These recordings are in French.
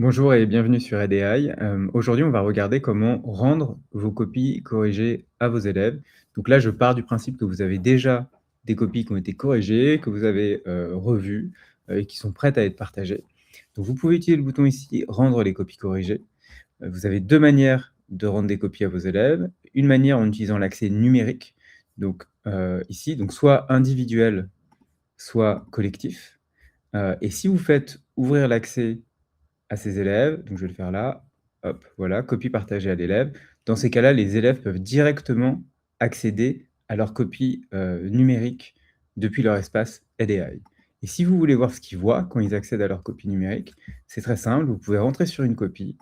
Bonjour et bienvenue sur ADI. Aujourd'hui, on va regarder comment rendre vos copies corrigées à vos élèves. Donc là, je pars du principe que vous avez déjà des copies qui ont été corrigées, que vous avez revues et qui sont prêtes à être partagées. Donc vous pouvez utiliser le bouton ici «Rendre les copies corrigées». Vous avez deux manières de rendre des copies à vos élèves. Une manière en utilisant l'accès numérique, donc ici, donc soit individuel, soit collectif. Et si vous faites ouvrir l'accès à ses élèves, donc je vais le faire là, hop, voilà, copie partagée à l'élève. Dans ces cas-là, les élèves peuvent directement accéder à leur copie, numérique depuis leur espace ADI. Et si vous voulez voir ce qu'ils voient quand ils accèdent à leur copie numérique, c'est très simple, vous pouvez rentrer sur une copie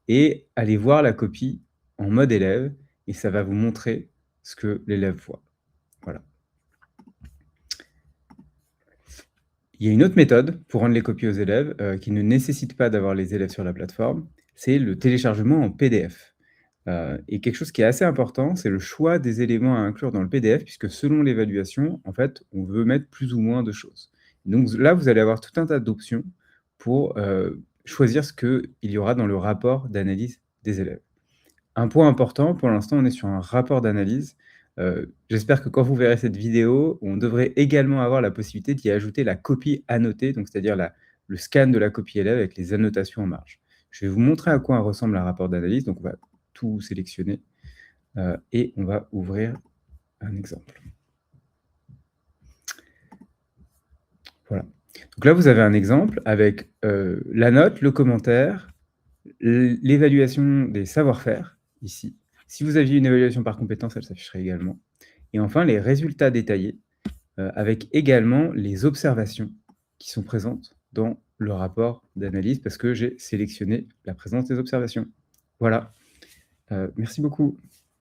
et aller voir la copie en mode élève et ça va vous montrer ce que l'élève voit. Voilà. Il y a une autre méthode pour rendre les copies aux élèves, qui ne nécessite pas d'avoir les élèves sur la plateforme, c'est le téléchargement en PDF. Et quelque chose qui est assez important, c'est le choix des éléments à inclure dans le PDF puisque selon l'évaluation, en fait, on veut mettre plus ou moins de choses. Donc là, vous allez avoir tout un tas d'options pour, choisir ce qu'il y aura dans le rapport d'analyse des élèves. Un point important, pour l'instant, on est sur un rapport d'analyse. J'espère que quand vous verrez cette vidéo, on devrait également avoir la possibilité d'y ajouter la copie annotée, donc c'est-à-dire le scan de la copie élève avec les annotations en marge. Je vais vous montrer à quoi ressemble un rapport d'analyse, donc on va tout sélectionner, et on va ouvrir un exemple. Voilà. Donc là, vous avez un exemple avec, la note, le commentaire, l'évaluation des savoir-faire, ici. Si vous aviez une évaluation par compétence, elle s'afficherait également. Et enfin, les résultats détaillés, avec également les observations qui sont présentes dans le rapport d'analyse parce que j'ai sélectionné la présence des observations. Voilà, merci beaucoup.